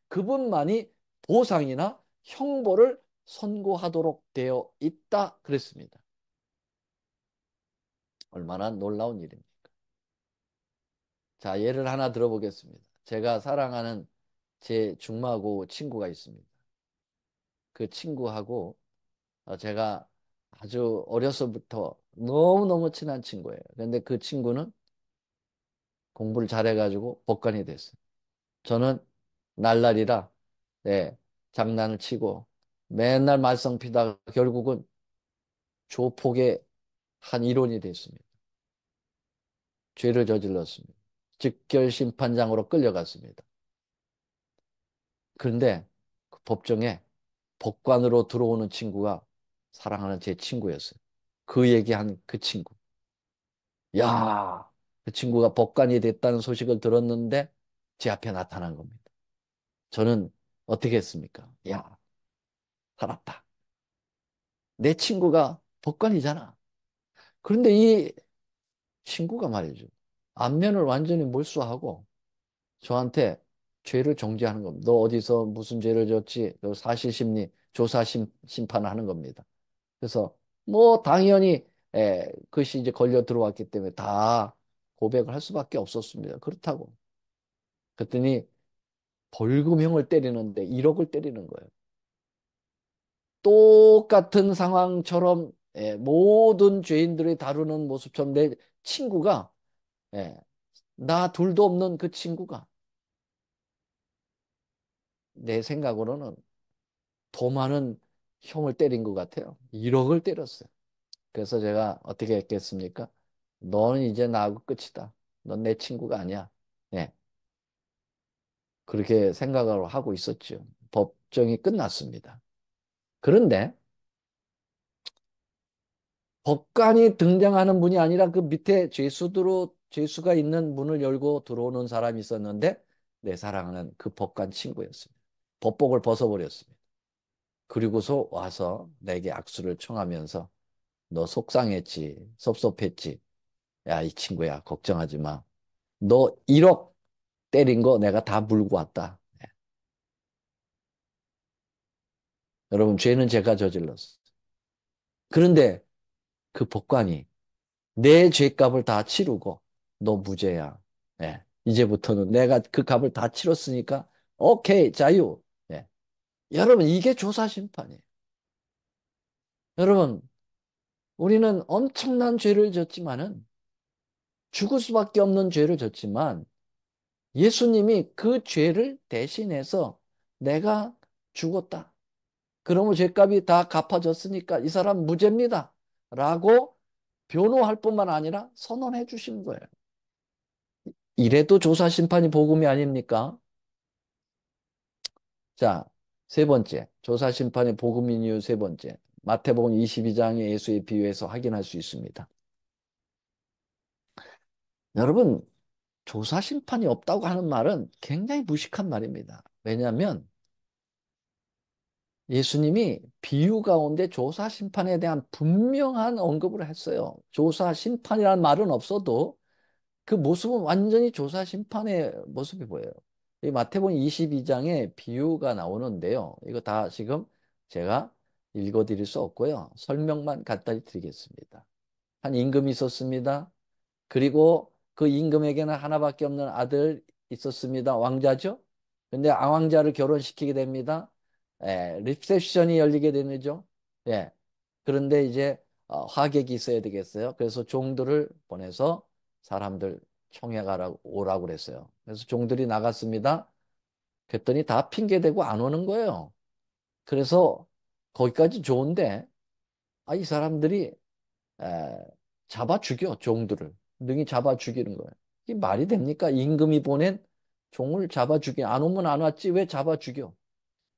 그분만이 보상이나 형벌을 선고하도록 되어 있다 그랬습니다. 얼마나 놀라운 일입니까? 자, 예를 하나 들어보겠습니다. 제가 사랑하는 제 중마고 친구가 있습니다. 그 친구하고 제가 아주 어려서부터 너무너무 친한 친구예요. 그런데 그 친구는 공부를 잘해가지고 법관이 됐어요. 저는 날라리라 네, 장난을 치고 맨날 말썽 피다가 결국은 조폭의 한 일원이 됐습니다. 죄를 저질렀습니다. 즉결 심판장으로 끌려갔습니다. 그런데 그 법정에 법관으로 들어오는 친구가 사랑하는 제 친구였어요. 그 얘기한 그 친구. 야, 그 친구가 법관이 됐다는 소식을 들었는데 제 앞에 나타난 겁니다. 저는 어떻게 했습니까? 야, 살았다. 내 친구가 법관이잖아. 그런데 이 친구가 말이죠. 안면을 완전히 몰수하고 저한테 죄를 정죄하는 겁니다. 너 어디서 무슨 죄를 졌지? 너 사실심리 조사 심판을 하는 겁니다. 그래서 뭐 당연히 그것이 이제 걸려 들어왔기 때문에 다 고백을 할 수밖에 없었습니다. 그렇다고. 그랬더니 벌금형을 때리는데 1억을 때리는 거예요. 똑같은 상황처럼 모든 죄인들이 다루는 모습처럼 내 친구가 예, 나 둘도 없는 그 친구가 내 생각으로는 더 많은 형을 때린 것 같아요. 1억을 때렸어요. 그래서 제가 어떻게 했겠습니까? 너는 이제 나하고 끝이다. 넌 내 친구가 아니야. 예, 그렇게 생각을 하고 있었죠. 법정이 끝났습니다. 그런데 법관이 등장하는 분이 아니라 그 밑에 죄수가 있는 문을 열고 들어오는 사람이 있었는데 내 사랑하는 그 법관 친구였습니다. 법복을 벗어버렸습니다. 그리고서 와서 내게 악수를 청하면서 너 속상했지, 섭섭했지. 야, 이 친구야, 걱정하지 마. 너 1억 때린 거 내가 다 물고 왔다. 여러분, 죄는 제가 저질렀어. 그런데 그 법관이 내 죄값을 다 치르고 너 무죄야. 예. 이제부터는 내가 그 값을 다 치렀으니까 오케이, 자유. 예. 여러분, 이게 조사 심판이에요. 여러분, 우리는 엄청난 죄를 졌지만은 죽을 수밖에 없는 죄를 졌지만 예수님이 그 죄를 대신해서 내가 죽었다. 그러면 죗값이 다 갚아졌으니까 이 사람 무죄입니다. 라고 변호할 뿐만 아니라 선언해 주신 거예요. 이래도 조사 심판이 복음이 아닙니까? 자, 세 번째. 조사 심판의 복음인 이유 세 번째. 마태복음 22장의 예수의 비유에서 확인할 수 있습니다. 여러분, 조사 심판이 없다고 하는 말은 굉장히 무식한 말입니다. 왜냐하면 예수님이 비유 가운데 조사 심판에 대한 분명한 언급을 했어요. 조사 심판이라는 말은 없어도 그 모습은 완전히 조사 심판의 모습이 보여요. 이 마태복음 22장에 비유가 나오는데요. 이거 다 지금 제가 읽어드릴 수 없고요. 설명만 간단히 드리겠습니다. 한 임금이 있었습니다. 그리고 그 임금에게는 하나밖에 없는 아들 있었습니다. 왕자죠. 근데 왕자를 결혼시키게 됩니다. 리셉션이 열리게 되죠. 예. 그런데 이제 화객이 있어야 되겠어요. 그래서 종들을 보내서 사람들 청해가라고 오라고 그랬어요. 그래서 종들이 나갔습니다. 그랬더니 다 핑계대고 안 오는 거예요. 그래서 거기까지 좋은데 이 사람들이 에, 잡아 죽여 종들을 능히 잡아 죽이는 거예요. 이게 말이 됩니까? 임금이 보낸 종을 잡아 죽여 안 오면 안 왔지 왜 잡아 죽여?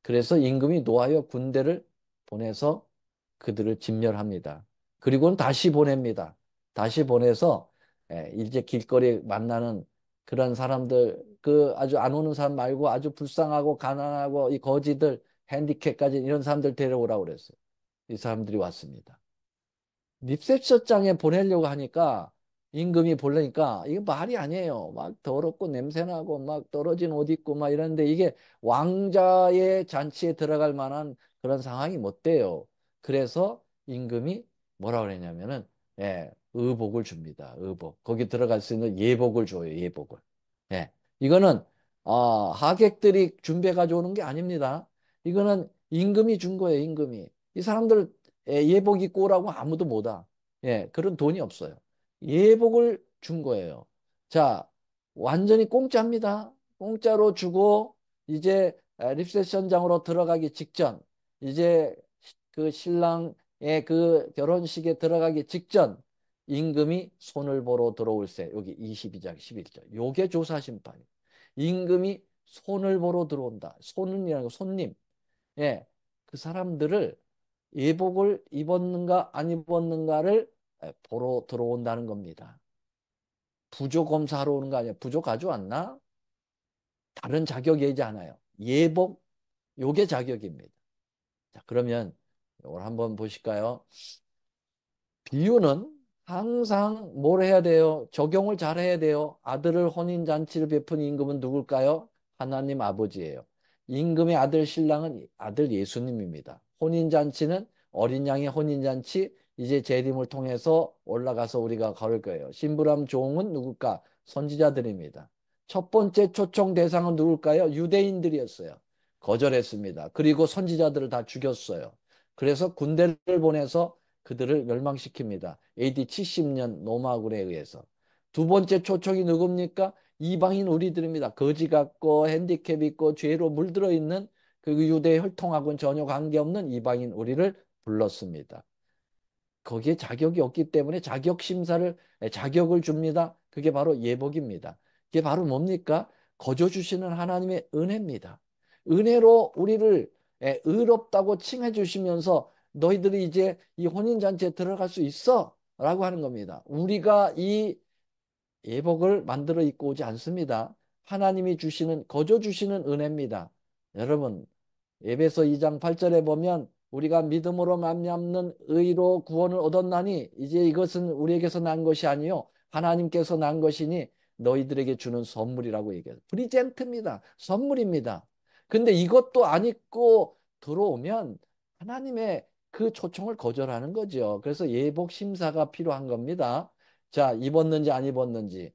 그래서 임금이 노하여 군대를 보내서 그들을 진멸합니다. 그리고는 다시 보냅니다. 다시 보내서 이제 길거리에 만나는 그런 사람들 그 아주 안 오는 사람 말고 아주 불쌍하고 가난하고 이 거지들 핸디캡까지 이런 사람들 데려오라고 그랬어요. 이 사람들이 왔습니다. 립셉션장에 보내려고 하니까 임금이 보려니까 이게 말이 아니에요. 막 더럽고 냄새나고 막 떨어진 옷 입고 막 이런데 이게 왕자의 잔치에 들어갈 만한 그런 상황이 못 돼요. 그래서 임금이 뭐라 그랬냐면은 의복을 줍니다. 의복. 거기 들어갈 수 있는 예복을 줘요. 예복을. 예. 이거는 하객들이 준비해 가져오는 게 아닙니다. 이거는 임금이 준 거예요. 임금이. 이 사람들 예복 입고 오라고 아무도 못 와. 그런 돈이 없어요. 예복을 준 거예요. 자, 완전히 공짜입니다. 공짜로 주고 이제 립세션장으로 들어가기 직전, 이제 그 신랑의 그 결혼식에 들어가기 직전 임금이 손을 보러 들어올세. 여기 22장 11절. 요게 조사 심판이에요. 임금이 손을 보러 들어온다. 손은이라는 거 손님. 그 사람들을 예복을 입었는가 안 입었는가를 보러 들어온다는 겁니다. 부조 검사하러 오는 거 아니야. 부조 가져왔나? 다른 자격이지 않아요. 예복, 요게 자격입니다. 자, 그러면 이걸 한번 보실까요? 비유는 항상 뭘 해야 돼요? 적용을 잘 해야 돼요. 아들을 혼인잔치를 베푼 임금은 누굴까요? 하나님 아버지예요. 임금의 아들 신랑은 아들 예수님입니다. 혼인잔치는 어린 양의 혼인잔치 이제 재림을 통해서 올라가서 우리가 걸을 거예요. 신부람 종은 누굴까? 선지자들입니다. 첫 번째 초청 대상은 누굴까요? 유대인들이었어요. 거절했습니다. 그리고 선지자들을 다 죽였어요. 그래서 군대를 보내서 그들을 멸망시킵니다. AD 70년 로마군에 의해서. 두 번째 초청이 누굽니까? 이방인 우리들입니다. 거지 같고 핸디캡 있고 죄로 물들어 있는 그 유대 혈통하고는 전혀 관계없는 이방인 우리를 불렀습니다. 거기에 자격이 없기 때문에 자격을 줍니다. 그게 바로 예복입니다. 그게 바로 뭡니까? 거저 주시는 하나님의 은혜입니다. 은혜로 우리를 의롭다고 칭해 주시면서 너희들이 이제 이 혼인잔치에 들어갈 수 있어 라고 하는 겁니다. 우리가 이 예복을 만들어 입고 오지 않습니다. 하나님이 주시는 거저 주시는 은혜입니다. 여러분 에베소 2장 8절에 보면 우리가 믿음으로 말미암는 의로 구원을 얻었나니 이제 이것은 우리에게서 난 것이 아니요 하나님께서 난 것이니 너희들에게 주는 선물이라고 얘기해요. 프리젠트입니다. 선물입니다. 근데 이것도 안 입고 들어오면 하나님의 그 초청을 거절하는 거죠. 그래서 예복 심사가 필요한 겁니다. 자, 입었는지 안 입었는지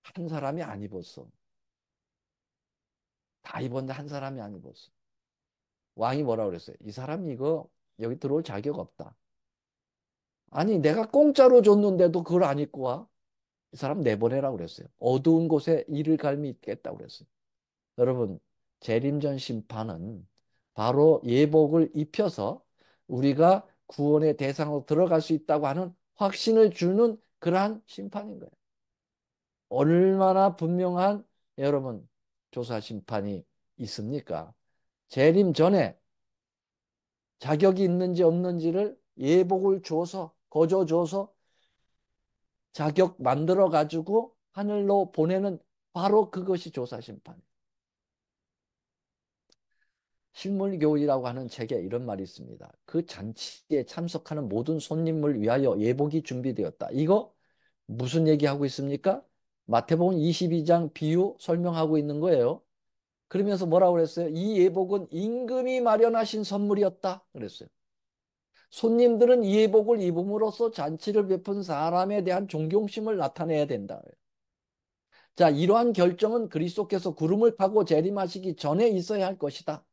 한 사람이 안 입었어. 다 입었는데 한 사람이 안 입었어. 왕이 뭐라 그랬어요? 이 사람이 이거 여기 들어올 자격 없다. 아니 내가 공짜로 줬는데도 그걸 안 입고 와? 이 사람 내보내라고 그랬어요. 어두운 곳에 이를 갈미 있겠다고 그랬어요. 여러분 재림전 심판은 바로 예복을 입혀서 우리가 구원의 대상으로 들어갈 수 있다고 하는 확신을 주는 그러한 심판인 거예요. 얼마나 분명한 여러분 조사 심판이 있습니까? 재림 전에 자격이 있는지 없는지를 예복을 줘서 거저 줘서 자격 만들어 가지고 하늘로 보내는 바로 그것이 조사 심판. 실물교이라고 하는 책에 이런 말이 있습니다. 그 잔치에 참석하는 모든 손님을 위하여 예복이 준비되었다. 이거 무슨 얘기하고 있습니까? 마태복음 22장 비유 설명하고 있는 거예요. 그러면서 뭐라고 그랬어요? 이 예복은 임금이 마련하신 선물이었다. 그랬어요. 손님들은 이 예복을 입음으로써 잔치를 베푼 사람에 대한 존경심을 나타내야 된다. 자, 이러한 결정은 그리스도께서 구름을 타고 재림하시기 전에 있어야 할 것이다.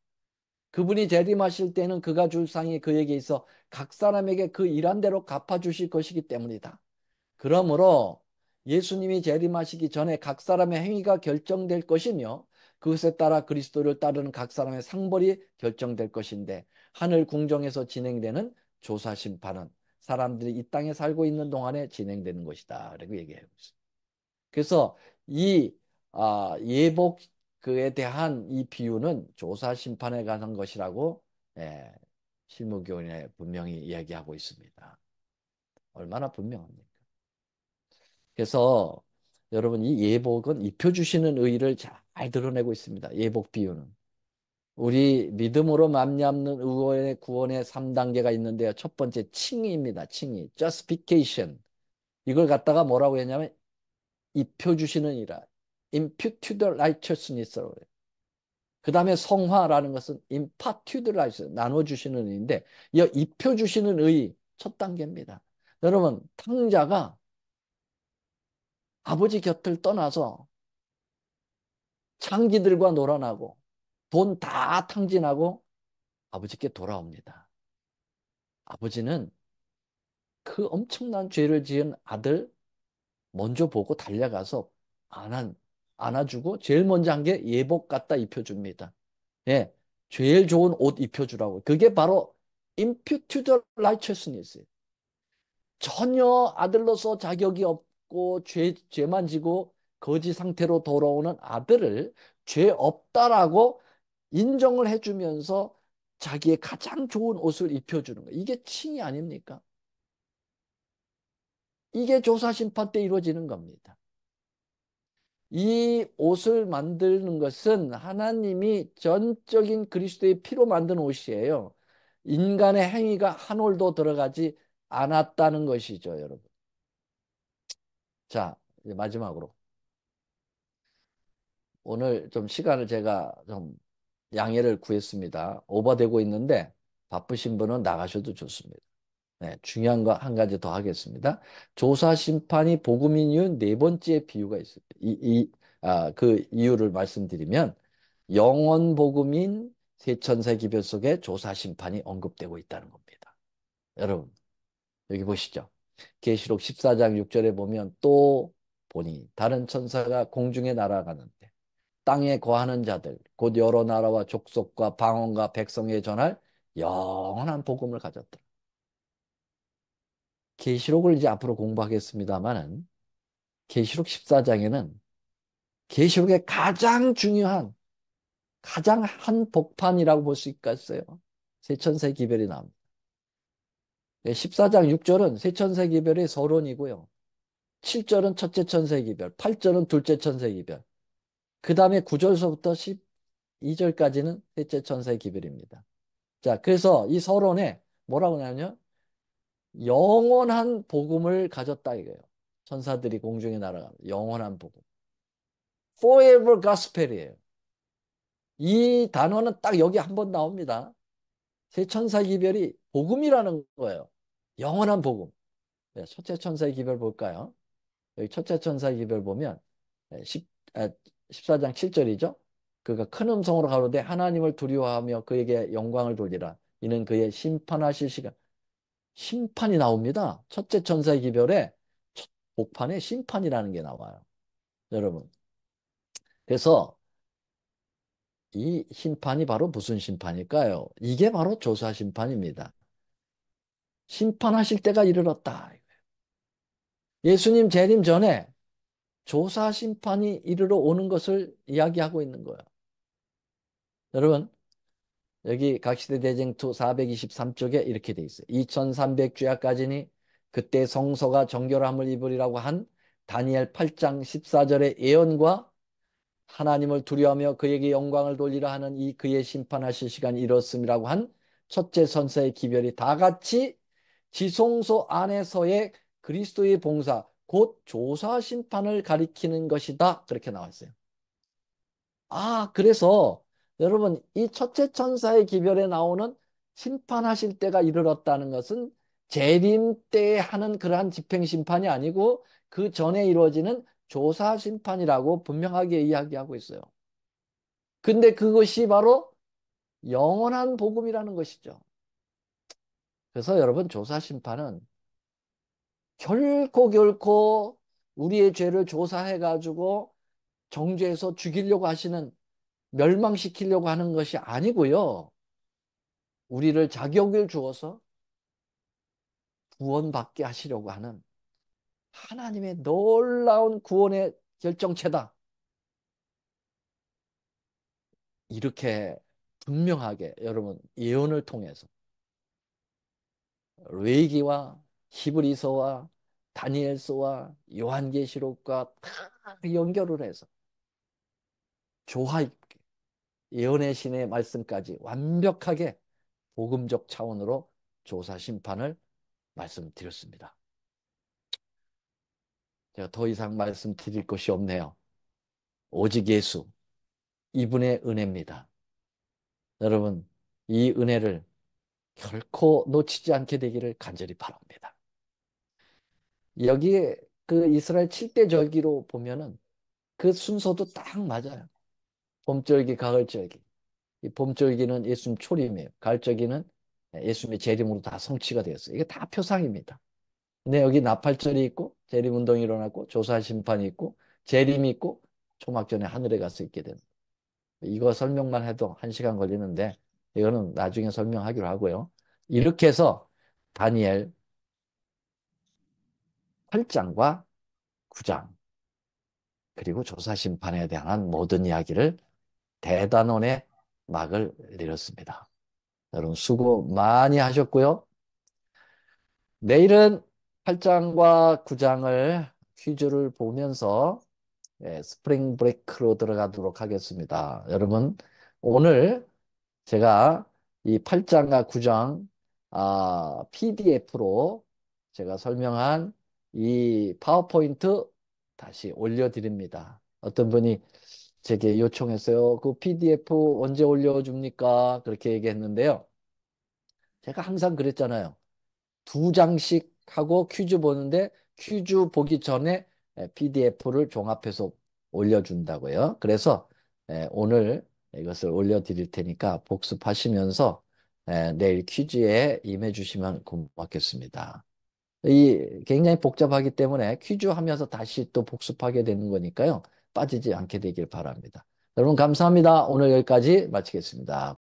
그분이 재림하실 때는 그가 줄 상이 그에게 있어 각 사람에게 그 일한 대로 갚아주실 것이기 때문이다. 그러므로 예수님이 재림하시기 전에 각 사람의 행위가 결정될 것이며 그것에 따라 그리스도를 따르는 각 사람의 상벌이 결정될 것인데 하늘 궁정에서 진행되는 조사 심판은 사람들이 이 땅에 살고 있는 동안에 진행되는 것이다. 라고 얘기하고 있습니다. 그래서 이 예복 그에 대한 이 비유는 조사 심판에 관한 것이라고 예, 실무교훈에 분명히 이야기하고 있습니다. 얼마나 분명합니까? 그래서 여러분 이 예복은 입혀주시는 의의를 잘 드러내고 있습니다. 예복 비유는. 우리 믿음으로 말미암는 의원의 구원의 3단계가 있는데요. 첫 번째 칭의입니다. 칭의. justification. 이걸 갖다가 뭐라고 했냐면 입혀주시는 이라. imputed righteousness라고 해요. 그 다음에 성화라는 것은 imparted righteousness. 나눠주시는 의인데 이 입혀주시는 의 첫 단계입니다. 여러분 탕자가 아버지 곁을 떠나서 창기들과 놀아나고 돈 다 탕진하고 아버지께 돌아옵니다. 아버지는 그 엄청난 죄를 지은 아들 먼저 보고 달려가서 안아, 안아주고 제일 먼저 한 게 예복 갖다 입혀줍니다. 예, 제일 좋은 옷 입혀주라고. 그게 바로 imputed righteousness. 전혀 아들로서 자격이 없고 죄만 지고 거지 상태로 돌아오는 아들을 죄 없다라고 인정을 해주면서 자기의 가장 좋은 옷을 입혀주는 거예요. 이게 칭이 아닙니까? 이게 조사심판 때 이루어지는 겁니다. 이 옷을 만드는 것은 하나님이 전적인 그리스도의 피로 만든 옷이에요. 인간의 행위가 한 올도 들어가지 않았다는 것이죠, 여러분. 자, 이제 마지막으로. 오늘 좀 시간을 제가 좀 양해를 구했습니다. 오버되고 있는데 바쁘신 분은 나가셔도 좋습니다. 네, 중요한 거 한 가지 더 하겠습니다. 조사 심판이 복음인 이유 네 번째 비유가 있습니다. 그 이유를 말씀드리면 영원 복음인 세천세 기별 속에 조사 심판이 언급되고 있다는 겁니다. 여러분 여기 보시죠. 계시록 14장 6절에 보면 또 보니 다른 천사가 공중에 날아가는데 땅에 거하는 자들 곧 여러 나라와 족속과 방언과 백성에 전할 영원한 복음을 가졌다. 계시록을 이제 앞으로 공부하겠습니다만은 계시록 14장에는 계시록의 가장 중요한 가장 한 복판이라고 볼 수 있겠어요. 세천세 기별이 나옵니다. 14장 6절은 세천세 기별의 서론이고요. 7절은 첫째 천세 기별, 8절은 둘째 천세 기별. 그 다음에 9절서부터 12절까지는 셋째 천세 기별입니다. 자, 그래서 이 서론에 뭐라고 나오냐? 영원한 복음을 가졌다 이거예요. 천사들이 공중에 날아가면 영원한 복음. Forever Gospel이에요. 이 단어는 딱 여기 한 번 나옵니다. 세 천사 기별이 복음이라는 거예요. 영원한 복음. 네, 첫째 천사 기별 볼까요? 여기 첫째 천사 기별 보면 14장 7절이죠. 그가 큰 음성으로 가로되 하나님을 두려워하며 그에게 영광을 돌리라. 이는 그의 심판하실 시간. 심판이 나옵니다. 첫째 천사 기별에 첫 복판에 심판이라는 게 나와요. 여러분. 그래서 이 심판이 바로 무슨 심판일까요? 이게 바로 조사 심판입니다. 심판하실 때가 이르렀다. 예수님 재림 전에 조사 심판이 이르러 오는 것을 이야기하고 있는 거예요. 여러분, 여기 각시대 대쟁투 423쪽에 이렇게 돼 있어요. 2300주야까지니 그때 성소가 정결함을 입으리라고 한 다니엘 8장 14절의 예언과 하나님을 두려워하며 그에게 영광을 돌리라 하는 이 그의 심판하실 시간이 이렇음이라고 한 첫째 선서의 기별이 다 같이 지성소 안에서의 그리스도의 봉사, 곧 조사 심판을 가리키는 것이다. 그렇게 나와 있어요. 그래서 여러분, 이 첫째 천사의 기별에 나오는 심판하실 때가 이르렀다는 것은 재림 때 하는 그러한 집행 심판이 아니고 그 전에 이루어지는 조사 심판이라고 분명하게 이야기하고 있어요. 근데 그것이 바로 영원한 복음이라는 것이죠. 그래서 여러분, 조사 심판은 결코 우리의 죄를 조사해 가지고 정죄해서 죽이려고 하시는, 멸망시키려고 하는 것이 아니고요. 우리를 자격을 주어서 구원받게 하시려고 하는 하나님의 놀라운 구원의 결정체다. 이렇게 분명하게 여러분 예언을 통해서 레위기와 히브리서와 다니엘서와 요한계시록과 다 연결을 해서 조화 있게 예언의 신의 말씀까지 완벽하게 복음적 차원으로 조사 심판을 말씀드렸습니다. 제가 더 이상 말씀드릴 것이 없네요. 오직 예수, 이분의 은혜입니다. 여러분, 이 은혜를 결코 놓치지 않게 되기를 간절히 바랍니다. 여기에 그 이스라엘 7대 절기로 보면은 그 순서도 딱 맞아요. 봄절기, 가을절기. 이 봄절기는 예수님 초림이에요. 가을절기는 예수님의 재림으로 다 성취가 되었어요. 이게 다 표상입니다. 근데 여기 나팔절이 있고 재림운동이 일어났고 조사 심판이 있고 재림이 있고 초막 전에 하늘에 가서 있게 되는. 이거 설명만 해도 1시간 걸리는데 이거는 나중에 설명하기로 하고요. 이렇게 해서 다니엘 8장과 9장 그리고 조사 심판에 대한 모든 이야기를 대단원의 막을 내렸습니다. 여러분 수고 많이 하셨고요. 내일은 8장과 9장을 퀴즈를 보면서 스프링 브레이크로 들어가도록 하겠습니다. 여러분 오늘 제가 이 8장과 9장 PDF로 제가 설명한 이 파워포인트 다시 올려드립니다. 어떤 분이 제게 요청했어요. 그 PDF 언제 올려줍니까? 그렇게 얘기했는데요. 제가 항상 그랬잖아요. 2장씩 하고 퀴즈 보는데 퀴즈 보기 전에 PDF를 종합해서 올려준다고요. 그래서 오늘 이것을 올려드릴 테니까 복습하시면서 내일 퀴즈에 임해 주시면 고맙겠습니다. 이 굉장히 복잡하기 때문에 퀴즈 하면서 다시 또 복습하게 되는 거니까요. 빠지지 않게 되길 바랍니다. 여러분 감사합니다. 오늘 여기까지 마치겠습니다.